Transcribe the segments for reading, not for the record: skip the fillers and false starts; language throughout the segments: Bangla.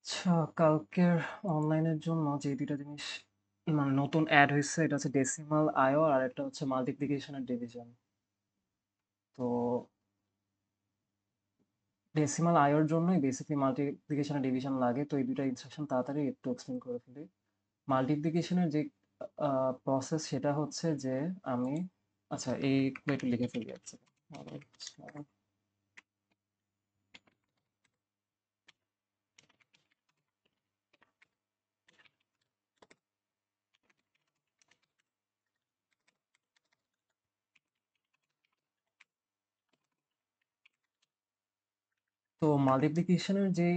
আচ্ছা, কালকের অনলাইনের জন্য যে দুইটা জিনিস মানে নতুন অ্যাড হয়েছে, এটা হচ্ছে ডেসিমাল আয়ো আর একটা হচ্ছে মাল্টিপ্লিকেশন আর ডিভিশন। তো ডেসিমাল আয়োর জন্যই বেসিকলি মাল্টিপ্লিকেশন আর ডিভিশন লাগে। তো এই দুইটা ইনস্ট্রাকশন তাড়াতাড়ি একটু এক্সপ্লেন করে ফেলি। মাল্টিপ্লিকেশনের যে প্রসেস সেটা হচ্ছে যে আমি আচ্ছা এইগুলো একটু লিখে ফেলি আচ্ছা। তো মাল্টিপ্লিকেশনের যে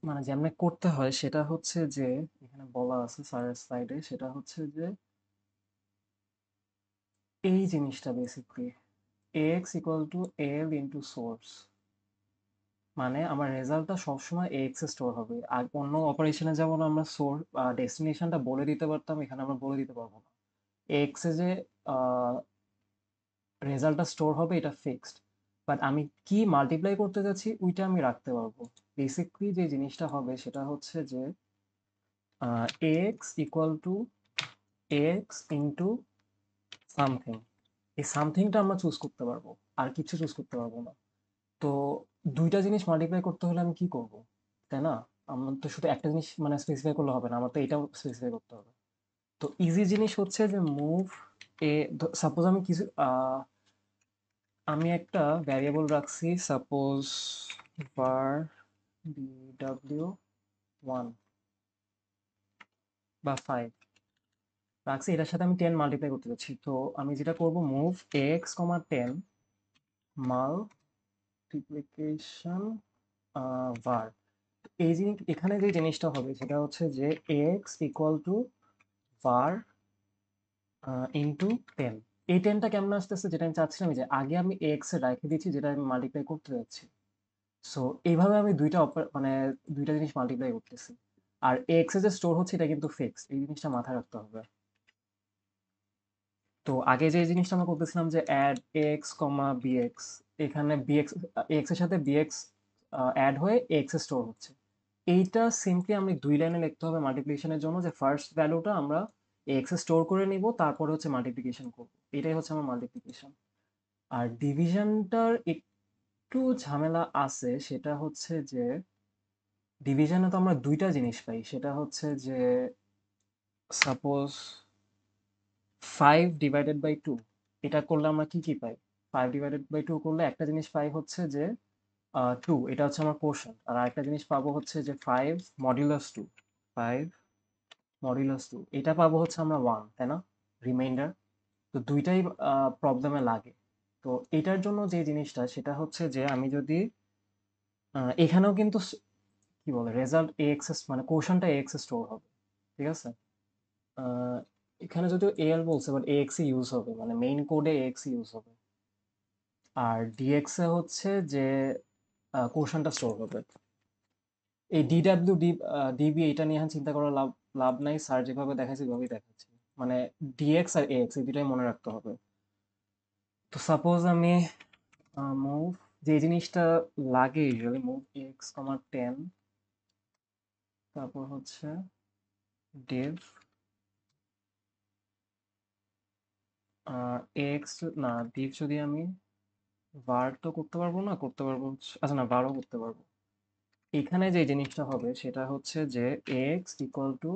মানে যেমনে করতে হয় সেটা হচ্ছে যে এখানে বলা আছে স্যারের স্লাইডে, সেটা হচ্ছে যে এই জিনিসটা basically ax equal to L into source, মানে আমার রেজাল্টটা সবসময় ax এ স্টোর হবে। আর অন্য অপারেশনে যেমন আমরা সোর্স ডেস্টিনেশনটা বলে দিতে পারতাম, এখানে আমরা বলে দিতে পারবো না। ax এ যে রেজাল্টটা স্টোর হবে এটা ফিক্সড, বাট আমি কি মাল্টিপ্লাই করতে যাচ্ছি ওইটা আমি রাখতে পারবো। বেসিকলি যে জিনিসটা হবে সেটা হচ্ছে যে ax equal to ax into something. এই সামথিংটা আমরা চুজ করতে পারবো, আর কিছু চুজ করতে পারবো না। তো দুইটা জিনিস মাল্টিপ্লাই করতে হলে আমি কি করব, তাই না? আমার তো শুধু একটা জিনিস মানে স্পেসিফাই করলে হবে না, আমার তো এটাও স্পেসিফাই করতে হবে। তো ইজি জিনিস হচ্ছে যে মুভ এ, সাপোজ আমি কিছু আমি একটা ভ্যারিয়েবল রাখছি, সাপোজ var bw1 বা 5 রাখছি, এটার সাথে আমি 10 মাল্টিপ্লাই করতে যাচ্ছি। তো আমি যেটা করব, মুভ ax, 10 মাল্টিপ্লিকেশন var। এই জিনিস এখানে যে জিনিসটা হবে সেটা হচ্ছে যে ax equal to var into 10। এই 10টা কেমন আসতেছে, যেটা আমি চাচ্ছিলাম যে আগে আমি ax এ রেখে দিচ্ছি, যেটা আমি মাল্টিপ্লাই করতে যাচ্ছি। সো এইভাবে আমি মানে দুইটা জিনিস মাল্টিপ্লাই করতেছি। আর ax এ যে স্টোর হচ্ছে এটা কিন্তু ফিক্স, এই জিনিসটা মাথায় রাখতে হবে। তো আগে যে জিনিসটা আমরা করতেছিলাম যে অ্যাড ax, bx, এখানে bx ax এর সাথে bx অ্যাড হয়ে ax এ স্টোর হচ্ছে। এইটা সিম্পলি আমি দুই লাইনে লিখতে হবে মাল্টিপ্লিকেশনের জন্য, যে ফার্স্ট ভ্যালুটা আমরা এক্স এ স্টোর করে নিব, তারপরে হচ্ছে মাল্টিপ্লিকেশন করব। এটাই হচ্ছে আমার মাল্টিপ্লিকেশন। আর ডিভিশনটার একটু ঝামেলা আছে, সেটা হচ্ছে যে ডিভিশনে তো আমরা দুইটা জিনিস পাই, সেটা হচ্ছে যে সাপোজ 5/2, এটা করলে আমরা কি কি পাই? 5/2 করলে একটা জিনিস পাই হচ্ছে যে 2, এটা হচ্ছে আমার কোশ্চেন। আর আরেকটা জিনিস পাবো হচ্ছে যে 5 মডিউলাস 2, 5 মডিউলাস 2, এটা পাবো হচ্ছে আমরা 1, তাই না? রিমাইন্ডার। তো দুইটাই প্রবলেমে লাগে। তো এটার জন্য যে জিনিসটা সেটা হচ্ছে যে আমি যদি এখানেও কিন্তু কি বলে রেজাল্ট এক্স মানে কোশ্চেনটা এক্স স্টোর হবে, ঠিক আছে? আহ, এখানে যদিও এল বলছে, বাট এক্স ইউজ হবে, মানে মেইন কোডে এক্স ইউজ হবে। আর ডিএক্স এ হচ্ছে যে কোশ্চেনটা স্টোর হবে। এই ডিডাব্লিউ ডিবি এটা নিয়ে এখন চিন্তা করার লাভ লাভ নাই, স্যার যেভাবে দেখাচ্ছে ওইভাবেই দেখাচ্ছে। মানে ডিএক্স আর এক্স এই দুটাই মনে রাখতে হবে। তো সাপোজ আমি মুভ, যে জিনিসটা লাগে ইউজুয়ালি, মুভ x, 10, তারপর হচ্ছে div x, না div যদি আমি var তো করতে পারবো না, করতে পারবো আচ্ছা না var ও করতে পারবো। এখানে যে জিনিসটা হবে সেটা হচ্ছে যে x ইকুয়াল টু,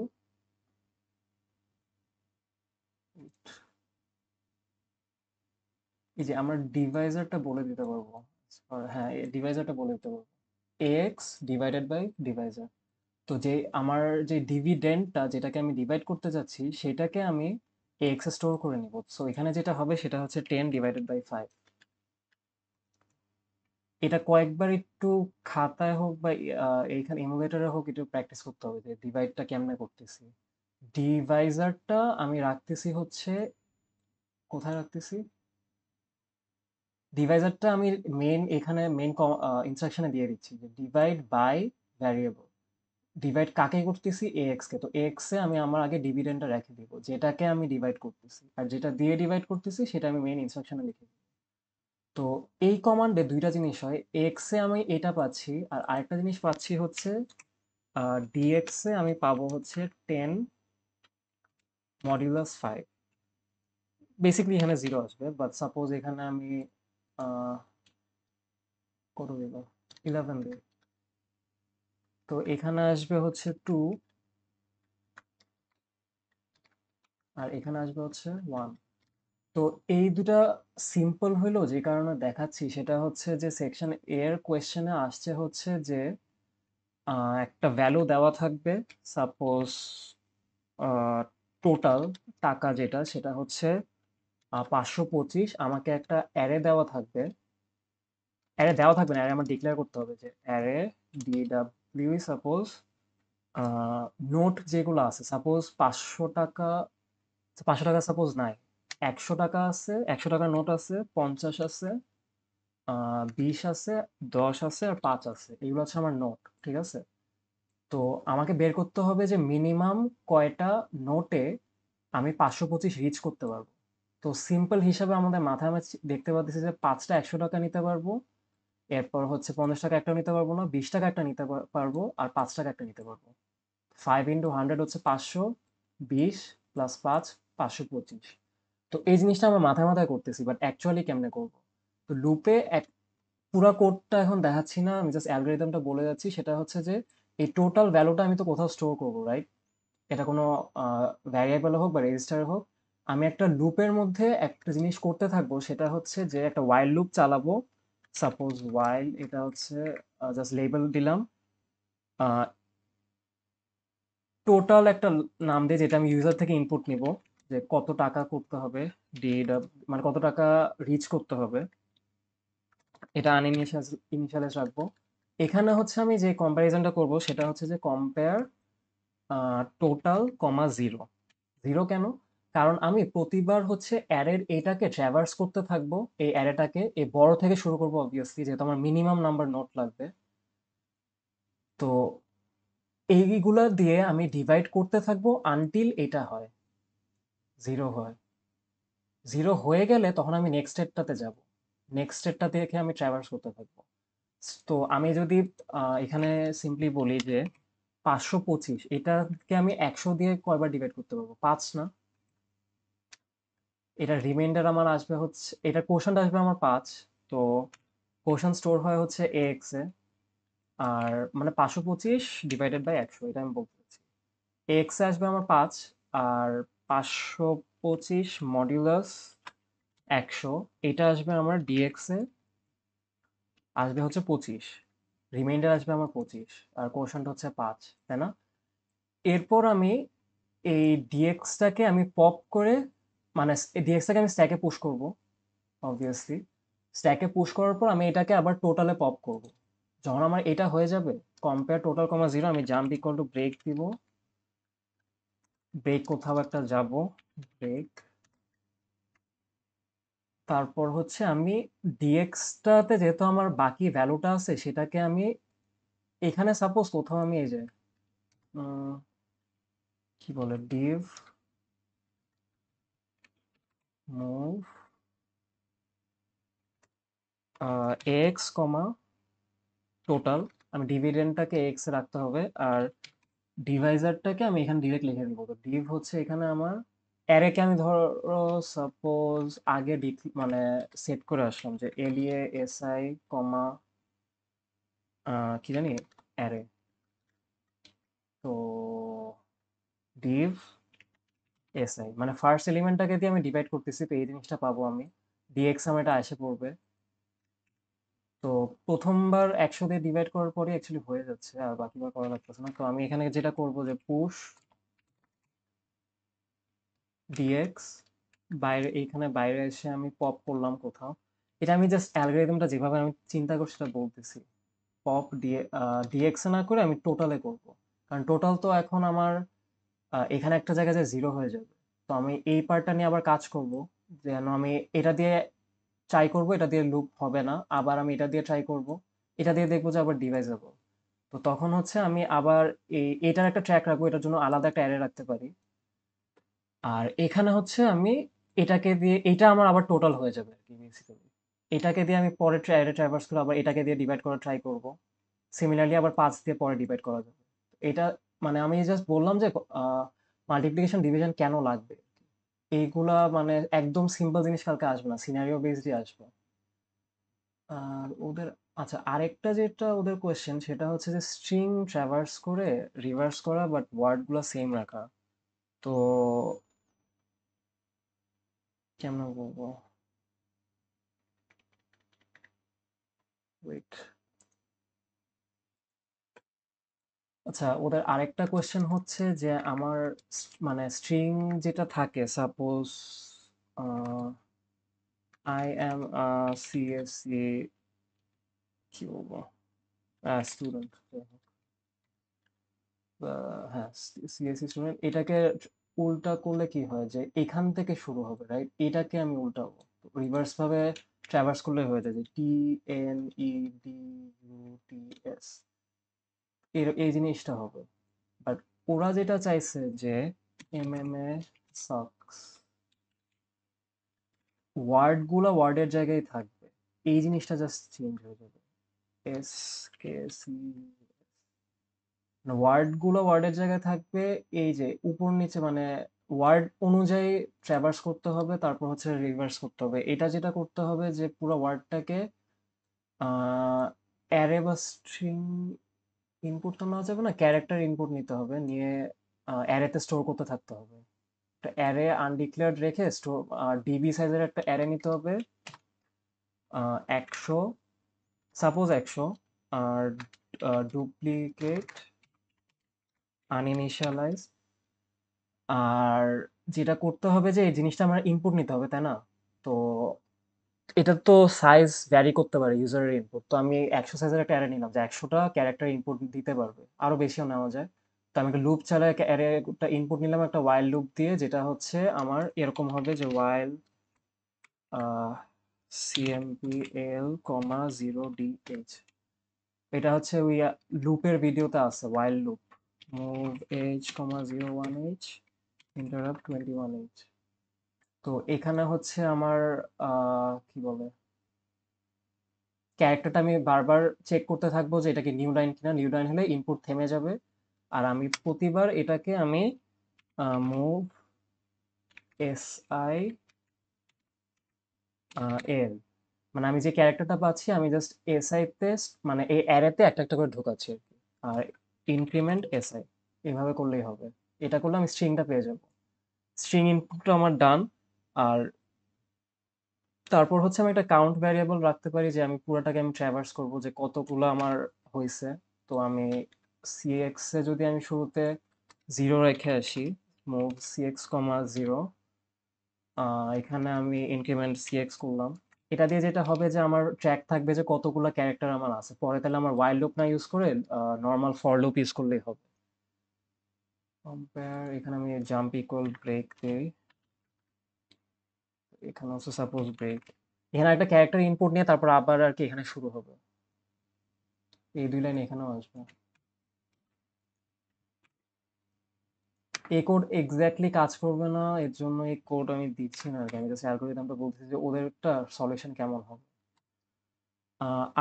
এই যে আমরা ডিভাইজারটা বলে দিতে পারবো। হ্যাঁ, ডিভাইজারটা বলে দিতে পারবো, x ডিভাইডেড বাই ডিভাইজার। তো যে আমার যে ডিভিডেন্ডটা যেটাকে আমি ডিভাইড করতে যাচ্ছি সেটাকে আমি এক্স স্টোর করে নিব। সো এখানে যেটা হবে সেটা হচ্ছে 10/5। এটা কয়েকবার একটু খাতায় হোক বা এইখানে ইমুলেটরে হোক একটু প্র্যাকটিস করতে হবে যে ডিভাইডটা কেমনে করতেছি। ডিভাইজারটা আমি রাখতেছি হচ্ছে, কোথায় রাখতেছি, ডিভাইজারটা আমি মেন এখানে মেন ইনস্ট্রাকশনে দিয়ে দিচ্ছি যে ডিভাইড বাই ভ্যারিয়েবল। ডিভাইড কাকে করতেছি, এক্স কে। তো এক্স এ আমি আমার আগে ডিভিডেন্ডটা রেখে দিব, যেটাকে আমি ডিভাইড করতেছি, আর যেটা দিয়ে ডিভাইড করতেছি সেটা আমি মেইন ইনস্ট্রাকশনে লিখে দিব। তো এই কমান্ডে দুইটা জিনিস হয়, এক্স এ আমি এটা পাচ্ছি, আর আরেকটা জিনিস পাচ্ছি হচ্ছে ডিএক্স এ আমি পাবো হচ্ছে 10 মডিউলাস 5। বেসিক্যালি এখানে 0 আসবে, বাট সাপোজ এখানে আমি আহ, কত দিব, 11 দিই, তো এখানে আসবে হচ্ছে 2, আর এখানে আসবে হচ্ছে 1। তো এই দুটা সিম্পল হইলো, যে কারণে দেখাচ্ছি সেটা হচ্ছে যে সেকশন এর কোয়েশ্চেনে আসছে হচ্ছে যে একটা ভ্যালু দেওয়া থাকবে, সাপোজ টোটাল টাকা যেটা সেটা হচ্ছে 525। আমাকে একটা অ্যারে দেওয়া থাকবে, অ্যারে দেওয়া থাকবে না, অ্যারে আমার ডিক্লেয়ার করতে হবে যে অ্যারে ডিডব্লিউ সাপোজ নোট যেগুলো আছে, সাপোজ 500 টাকা, 500 টাকা সাপোজ নাই, 100 টাকা আছে, 100 টাকার নোট আছে, 50 আছে, 20 আছে, 10 আছে, আর 5 আছে, এগুলো হচ্ছে আমার নোট। ঠিক আছে, তো আমাকে বের করতে হবে যে মিনিমাম কয়টা নোটে আমি 525 রিচ করতে পারবো। তো সিম্পল হিসাবে আমাদের মাথায় আমরা দেখতে পাচ্ছি যে 5টা 100 টাকা নিতে পারবো, এরপর হচ্ছে 50 টাকা একটা নিতে পারবো না, 20 টাকা একটা নিতে পারবো, আর 5 টাকা একটা নিতে পারবো। 5 × 100 হচ্ছে 500, 20 প্লাস 5, 525। তো এই জিনিসটা আমরা মাথায় মাথায় করতেছি, বাট অ্যাকচুয়ালি কেমনে করবো? তো লুপে এক পুরা কোডটা এখন দেখাচ্ছি না, আমি জাস্ট অ্যালগরিদমটা বলে যাচ্ছি। সেটা হচ্ছে যে এই টোটাল ভ্যালুটা আমি তো কোথাও স্টোর করবো, রাইট? এটা কোনো ভ্যারিয়েবল হোক বা রেজিস্টার হোক, আমি একটা লুপের মধ্যে একটা জিনিস করতে থাকবো, সেটা হচ্ছে যে একটা ওয়াইল লুপ চালাবো। সাপোজ ওয়াইল, এটা হচ্ছে জাস্ট লেবেল দিলাম টোটাল, একটা নাম দিয়ে, যেটা আমি ইউজার থেকে ইনপুট নিব, যে কত টাকা করতে হবে, মানে কত টাকা রিচ করতে হবে, এটা ইনিশিয়ালাইজ রাখবো। এখানে হচ্ছে আমি যে কম্প্যারিজনটা করব সেটা হচ্ছে যে কম্পেয়ার টোটাল কমা জিরো। জিরো কেন? কারণ আমি প্রতিবার হচ্ছে অ্যারের এটাকে ট্র্যাভার্স করতে থাকবো, এই অ্যারেটাকে এই বড় থেকে শুরু করবো অবভিয়াসলি, যেহেতু আমার মিনিমাম নাম্বার নোট লাগবে। তো এইগুলা দিয়ে আমি ডিভাইড করতে থাকবো আনটিল এটা হয়, জিরো হয়। জিরো হয়ে গেলে তখন আমি নেক্সট স্টেটটাতে যাব, নেক্সট স্টেটটা দেখে আমি ট্র্যাভার্স করতে থাকবো। তো আমি যদি এখানে সিম্পলি বলি যে 525, এটাকে আমি 100 দিয়ে কয়বার ডিভাইড করতে পারবো? 5 না? এটা রিমাইন্ডার আমার আসবে হচ্ছে, এটা কোশানটা আসবে আমার 5। তো কোশান স্টোর হয় হচ্ছে এক্স এ, আর মানে 525 ডিভাইডেড বাই 100, এটা আমি বলতে চাচ্ছি। এক্স এ আসবে আমার 5, আর 525 মডিউলাস 100, এটা আসবে আমার ডিএক্স এ, আসবে হচ্ছে 25। রিমাইন্ডার আসবে আমার 25, আর কোশানটা হচ্ছে 5, তাই না? এরপর আমি এই ডিএক্সটাকে আমি পপ করে, মানে ডিএক্সটাকে আমি স্ট্যাকে পুশ করব অবভিয়াসলি। স্ট্যাকে পুশ করার পর আমি এটাকে আবার টোটালে পপ করব। যখন আমার এটা হয়ে যাবে, কম্পেয়ার টোটাল কমা জিরো, আমি জাম্প ইকুয়াল টু ব্রেক দিব, ব্রেক কোথাও একটা যাব, ব্রেক। তারপর হচ্ছে আমি ডিএক্সটাতে যেহেতু আমার বাকি ভ্যালুটা আছে, সেটাকে আমি এখানে সাপোজ কোথাও আমি এই যে কি বলে, ডিভ মুভ এক্স কমা টোটাল, আমি ডিভিডেন্ডটাকে এক্স এ রাখতে হবে, আর ডিভাইজারটাকে আমি এখানে ডিরেক্ট লিখে দিব। তো ডিভ হচ্ছে এখানে আমার অ্যারেকে আমি ধরো সাপোজ আগে মানে সেট করে আসলাম যে এলিয়ে এসআই কমা কি জানি অ্যারে। তো ডিভ এসআই মানে ফার্স্ট এলিমেন্টটাকে দিয়ে আমি ডিভাইড করতেছি, তো এই জিনিসটা পাবো আমি, ডিএক্স আমার এটা এসে পড়বে। তো প্রথমবার 100 দিয়ে ডিভাইড করার পরে অ্যাকচুয়ালি হয়ে যাচ্ছে, আর বাকিবার করা লাগতেছে না। তো আমি এখানে যেটা করব যে পুশ ডিএক্স, বাইরে, এইখানে বাইরে এসে আমি পপ করলাম কোথাও। এটা আমি জাস্ট অ্যালগরিদমটা যেভাবে আমি চিন্তা করছি সেটা বলতেছি। পপ দিয়ে ডিএক্স না করে আমি টোটালে করব, কারণ টোটাল তো এখন আমার এখানে একটা জায়গায় যে জিরো হয়ে যাবে। তো আমি এই পার্টটা নিয়ে আবার কাজ করব, যেন আমি এটা দিয়ে ট্রাই করব, এটা দিয়ে লুপ হবে না, আবার আমি এটা দিয়ে ট্রাই করব, এটা দিয়ে দেখবো যে আবার ডিভাইসেবল। তো তখন হচ্ছে আমি আবার এটার একটা ট্র্যাক রাখবো, এটার জন্য আলাদা একটা অ্যারে রাখতে পারি। আর এখানে হচ্ছে আমি এটাকে দিয়ে, এটা আমার আবার টোটাল হয়ে যাবে আর কি বেসিক্যালি। এটাকে দিয়ে আমি পরে অ্যারে ট্রাভার্স করে আবার এটাকে দিয়ে ডিভাইড করা ট্রাই করব। সিমিলারলি আবার 5 দিয়ে পরে ডিভাইড করা যাবে। এটা মানে আমি জাস্ট বললাম যে মাল্টিপ্লিকেশন ডিভিশন কেন লাগবে, এইগুলা মানে একদম সিম্পল জিনিস কালকে আসবে না, সিনারিও বেসডই আসবে। আর ওদের আচ্ছা আরেকটা যেটা ওদের কোয়েশ্চেন সেটা হচ্ছে যে স্ট্রিং ট্রাভার্স করে রিভার্স করা বাট ওয়ার্ড গুলা সেম রাখা। তো কেমন বলবো, ওয়েট, আচ্ছা ওদের আরেকটা কোয়েশ্চেন হচ্ছে যে আমার মানে স্ট্রিং যেটা থাকে সাপোজ আই এম সিএসসি, কি বলবো, স্টুডেন্ট, হ্যাঁ সিএসসি স্টুডেন্ট, এটাকে উল্টা করলে কি হয় যে এখান থেকে শুরু হবে রাইট, এটাকে আমি উল্টাবো, রিভার্স ভাবে ট্রাভার্স করলে হয়ে যায় যে TNEDUTS, এই জিনিসটা হবে। বাট ওরা যেটা চাইছে যে MMA সাকস, ওয়ার্ড গুলা ওয়ার্ডের জায়গায় থাকবে, এই জিনিসটা জাস্ট চেঞ্জ হয়ে যাবে। SKC, ওয়ার্ড গুলো ওয়ার্ডের জায়গায় থাকবে, এই যে উপর নিচে মানে ওয়ার্ড অনুযায়ী ট্রাভার্স করতে হবে, তারপর হচ্ছে রিভার্স করতে হবে। এটা যেটা করতে হবে যে পুরো ওয়ার্ডটাকে অ্যারে বা স্ট্রিং ইনপুট তো নেওয়া যাবে না, ক্যারেক্টার ইনপুট নিতে হবে, নিয়ে অ্যারেতে স্টোর করতে থাকতে হবে। একটা অ্যারে আনডিক্লেয়ার্ড রেখে স্টোর, ডিবি সাইজের একটা অ্যারে নিতে হবে 100, সাপোজ 100, আর ডুপ্লিকেট আনইনিশিয়ালাইজ। আর যেটা করতে হবে যে এই জিনিসটা আমার ইনপুট নিতে হবে তাই না, তো এটা তো সাইজ ভ্যারি করতে পারে ইউজারের ইনপুট, তো আমি 100 সাইজের একটা অ্যারে নিলাম যে 100টা ক্যারেক্টার ইনপুট দিতে পারবে, আরো বেশিও নেওয়া যায়। তো আমি একটা লুপ চালাই, অ্যারেটা ইনপুট নিলাম একটা ওয়াইল লুপ দিয়ে, যেটা হচ্ছে আমার এরকম হবে যে ওয়াইল CMPL, 0DH, এটা হচ্ছে ওই লুপের ভিডিওতে আছে ওয়াইল loop, move H, 01H, interrupt 21H। তো এখানে হচ্ছে আমার কি বলে, ক্যারেক্টারটা আমি বারবার চেক করতে থাকবো যে এটা কি নিউ লাইন কিনা, নিউ লাইন হলে ইনপুট থেমে যাবে। আর আমি প্রতিবার এটাকে আমি মুভ SI এল, মানে আমি যে ক্যারেক্টারটা পাচ্ছি আমি জাস্ট SI তে মানে এই অ্যারেতে একটা একটা করে ঢোকাচ্ছি আর কি। আর ইনক্রিমেন্ট SI, এভাবে করলেই হবে। এটা করলে আমি স্ট্রিংটা পেয়ে যাব, স্ট্রিং ইনপুটটা আমার ডান। আর তারপর হচ্ছে আমি একটা কাউন্ট ভ্যারিয়েবল রাখতে পারি যে আমি পুরোটাকে আমি ট্র্যাভার্স করব যে কতগুলো আমার হয়েছে। তো আমি সিএক্স এ যদি আমি শুরুতে 0 রেখে আসি, মুভ সিএক্স কমা 0, এখানে আমি ইনক্রিমেন্ট সিএক্স করলাম। এটা দিয়ে যেটা হবে যে আমার ট্র্যাক থাকবে যে কতগুলো ক্যারেক্টার আমার আছে, পরে তাহলে আমার ওয়াইল লুপ না ইউজ করে নর্মাল ফর লুপ ইউজ করলেই হবে। কম্পেয়ার, এখানে আমি জাম্প ইকুয়াল ব্রেক দেই, এখানে হচ্ছে সাপোজ ব্রেক, এখানে একটা ক্যারেক্টার ইনপুট নিয়ে তারপর আবার আর কি এখানে শুরু হবে, এই দুই লাইন এখানেও আসবে। এই কোড এক্স্যাক্টলি কাজ করবে না, এর জন্য এই কোড আমি দিচ্ছি না আর কি, আমি জাস্ট অ্যালগরিদমটা বলতেছি যে ওদেরটা সলিউশন কেমন হবে।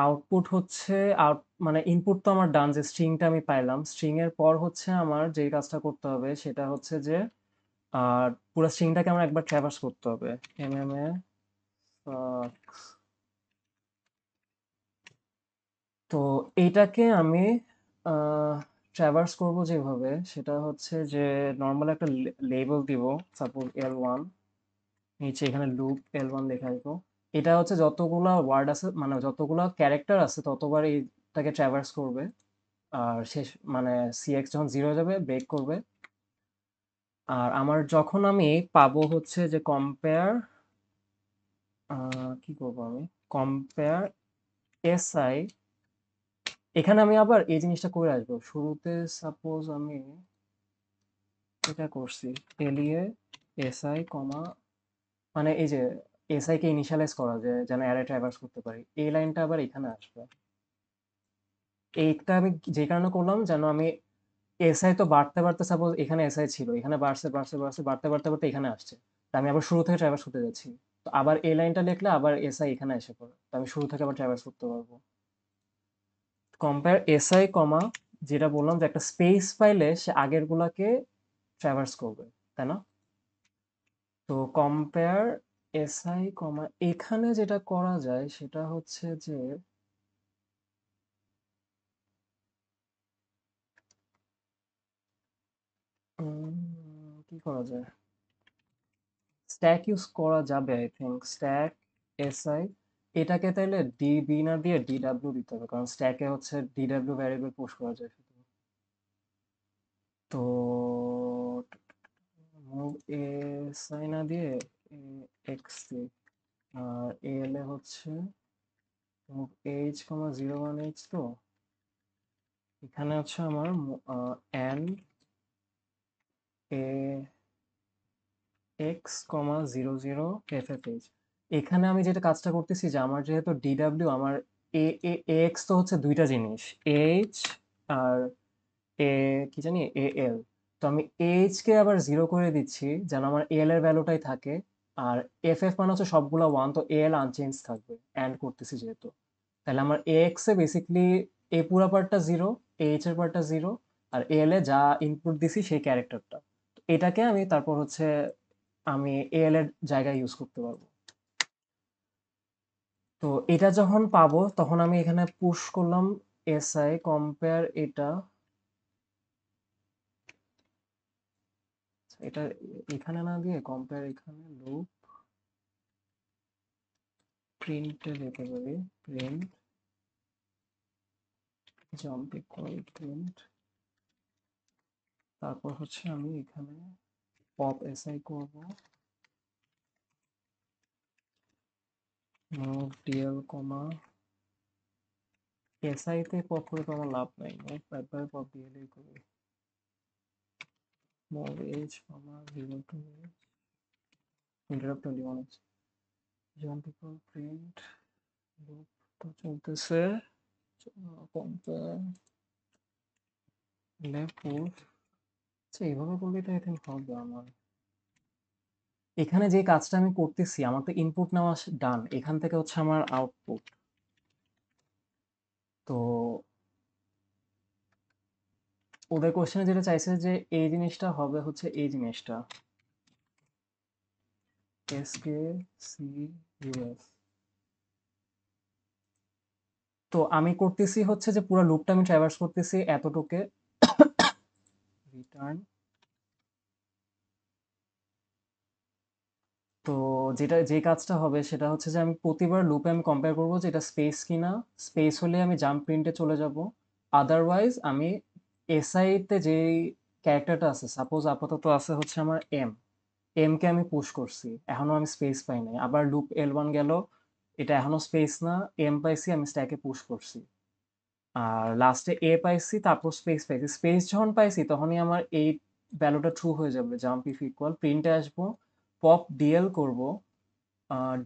আউটপুট হচ্ছে আউট, মানে ইনপুট তো আমার ডান, যে স্ট্রিংটা আমি পাইলাম, স্ট্রিং এর পর হচ্ছে আমার যে কাজটা করতে হবে সেটা হচ্ছে যে পুরো স্ট্রিংটাকে আমার একবার ট্র্যাভার্স করতে হবে। MMA তো এইটাকে আমি ট্র্যাভার্স করব যেভাবে, সেটা হচ্ছে যে নর্মাল একটা লেবেল দিব, সাপোজ L1, নিচে এখানে লুপ L1 লেখা দিব। এটা হচ্ছে যতগুলা ওয়ার্ড আছে মানে যতগুলা ক্যারেক্টার আছে ততবার এইটাকে ট্র্যাভার্স করবে। আর শেষ মানে সিএক্স যখন 0 যাবে ব্রেক করবে। আর আমার যখন আমি পাবো হচ্ছে যে কম্পেয়ার, কি করবো আমি, কম্পেয়ার SI, এখানে আমি আবার এই জিনিসটা করে আসবো শুরুতে, সাপোজ আমি এটা করছি এলিয়ে SI কমা, মানে এই যে SI কে ইনিশিয়ালাইজ করা যায় যেন অ্যারে ট্রাভার্স করতে পারি, এই লাইনটা আবার এখানে আসবে। এইটা আমি যে কারণে করলাম যেন আমি এসআই তো বাড়তে বাড়তে, সাপোজ এখানে এসআই ছিল, এখানে বাড়ছে বাড়ছে বাড়ছে বাড়তে বাড়তে বাড়তে এখানে আসছে, তো আমি আবার শুরু থেকে ট্রাভার্স করতে যাচ্ছি, তো আবার এই লাইনটা লিখলে আবার এসআই এখানে এসে পড়ে, তো আমি শুরু থেকে আবার ট্রাভার্স করতে পারবো। কম্পেয়ার এসআই কমা যেটা বললাম যে একটা স্পেস পাইলে সে আগের গুলাকে ট্রাভার্স করবে, তাই না? তো কম্পেয়ার এসআই কমা, এখানে যেটা করা যায় সেটা হচ্ছে যে কি করা যায়, স্ট্যাক ইউজ করা যাবে আই থিঙ্ক। স্ট্যাক এসআই, এটাকে তাইলে ডিবি না দিয়ে ডিডাব্লিউ দিতে হবে, কারণ স্ট্যাকে হচ্ছে ডিডাব্লিউ ভ্যারিয়েবল পুশ করা যায় শুধু। তো মুভ এসআই না দিয়ে এক্স দিই, আর এল এ হচ্ছে মুভ এইচ কমা 01H। তো এখানে হচ্ছে আমার N A x comma 00 FFH। এখানে আমি যেটা কাজটা করতেছি যে আমার যেহেতু ডিডাব্লিউ, আমার এ এ এক্স তো হচ্ছে দুইটা জিনিস, এইচ আর এ কি জানি এ এল। তো আমি এইচ কে আবার 0 করে দিচ্ছি যেন আমার এল এর ভ্যালুটাই থাকে, আর এফ এফ মানে হচ্ছে সবগুলা 1, তো এল আনচেঞ্জ থাকবে অ্যান্ড করতেছি যেহেতু। তাহলে আমার এক্স এ বেসিক্যালি এ পুরা পার্টটা 0, এইচ এর পার্টটা 0, আর এল এ যা ইনপুট দিছি সেই ক্যারেক্টারটা। এটাকে আমি তারপর হচ্ছে আমি এল এর জায়গায় ইউজ করতে পারবো। তো এটা যখন পাবো তখন আমি এখানে পুশ করলাম এসআই কম্পেয়ার এটা, এটা এখানে না দিয়ে কম্পেয়ার এখানে লুপ প্রিন্টে দিতে পারি, প্রিন্ট জাম্প ইকুয়াল প্রিন্ট, তারপর হচ্ছে আমি এখানে পপ এসআই করব, মুভ ডিএল কমা, এসআই তে পপ করে তো আমার লাভ নাই, মুভ একবারে পপ ডিএল করি, move H comma 0 to interrupt 21H, jump equal print loop তো চলতেছে, কম্পেয়ার লেফট পুশ। আচ্ছা এইভাবে করলে তো আই থিঙ্ক হবে আমার। এখানে যে কাজটা আমি করতেছি আমার তো ইনপুট নেওয়া ডান, এখান থেকে হচ্ছে আমার আউটপুট। তো ওদের কোশ্চেনে যেটা চাইছে যে এই জিনিসটা হবে হচ্ছে এই জিনিসটা, এস কে সি ইউএস। তো আমি করতেছি হচ্ছে যে পুরো লুপটা আমি ট্রাভার্স করতেছি এতটুকে, রিটার্ন। তো যেটা যে কাজটা হবে সেটা হচ্ছে যে আমি প্রতিবার লুপে আমি কম্পেয়ার করবো যে এটা স্পেস কিনা, স্পেস হলে আমি জাম্প প্রিন্টে চলে যাব, আদারওয়াইজ আমি এসআই তে যে ক্যারেক্টারটা আছে, সাপোজ আপাতত আছে হচ্ছে আমার এম, এম কে আমি পুশ করছি, এখনো আমি স্পেস পাই নাই, আবার লুপ L1 গেল, এটা এখনো স্পেস না, এম পাইছি, আমি স্ট্যাকে পুশ করছি, আর লাস্টে এ পাইছি, তারপর স্পেস পাইছি। স্পেস যখন পাইছি তখনই আমার এই ভ্যালুটা ট্রু হয়ে যাবে, জাম্প ইফ ইকুয়াল প্রিন্টে আসবো, পপ ডিএল করব।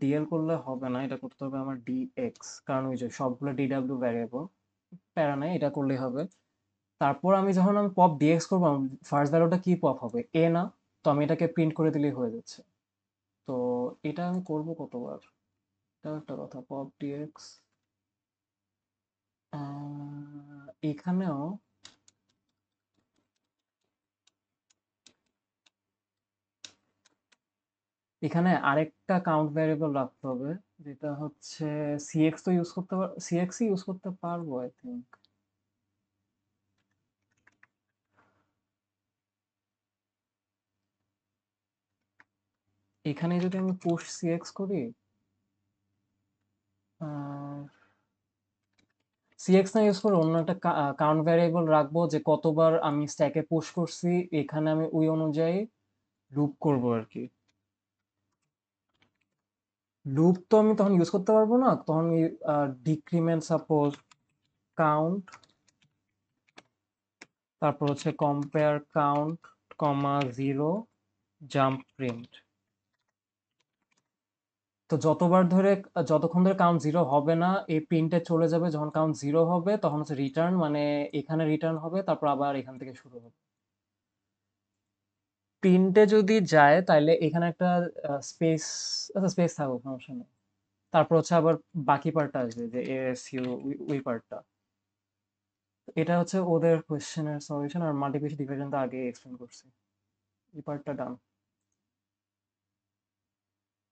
ডিএল করলে হবে না, এটা করতে হবে আমার ডিএক্স, কারণ ওই যে সবগুলো ডিডাব্লিউ ভ্যারিয়েবল, প্যারা নাই, এটা করলেই হবে। তারপর আমি যখন আমি পপ ডিএক্স করবো, ফার্স্ট ভ্যালুটা কি পপ হবে, এ না? তো আমি এটাকে প্রিন্ট করে দিলেই হয়ে যাচ্ছে। তো এটা আমি করব কতবার, এটাও একটা কথা। পপ ডিএক্স এখানেও, এখানে আরেকটা কাউন্ট ভ্যারিয়েবল রাখতে হবে, যেটা হচ্ছে সিএক্স। তো ইউজ করতে সিএক্স ইউজ করতে পারবো আই থিঙ্ক। এখানে যদি আমি পুশ সিএক্স করি, সিএক্স না ইউজ করে অন্য একটা কাউন্ট ভ্যারিয়েবল রাখবো, যে কতবার আমি স্ট্যাকে পুশ করছি, এখানে আমি ওই অনুযায়ী লুপ করব আর কি। লুপ তো আমি তখন ইউজ করতে পারবো না, তখন ডিক্রিমেন্ট সাপোজ কাউন্ট, তারপর হচ্ছে কম্পেয়ার কাউন্ট কমা 0 জাম্প প্রিন্ট। তো যতবার ধরে, যতক্ষণ ধরে কাউন্ট 0 হবে না এই প্রিন্টে চলে যাবে, যখন কাউন্ট 0 হবে তখন হচ্ছে রিটার্ন, মানে এখানে রিটার্ন হবে, তারপর আবার এখান থেকে শুরু হবে। প্রিন্টে যদি যায় তাহলে এখানে একটা স্পেস, আচ্ছা স্পেস থাকুক সমস্যা নেই, তারপর হচ্ছে আবার বাকি পার্টটা আসবে যে এস ইউ, ওই পার্টটা। এটা হচ্ছে ওদের কোয়েশ্চেনের সলিউশন, আর মাল্টিপ্লিসিটি ডিভিশন তো আগে এক্সপ্লেন করছি। এই পার্টটা ডান।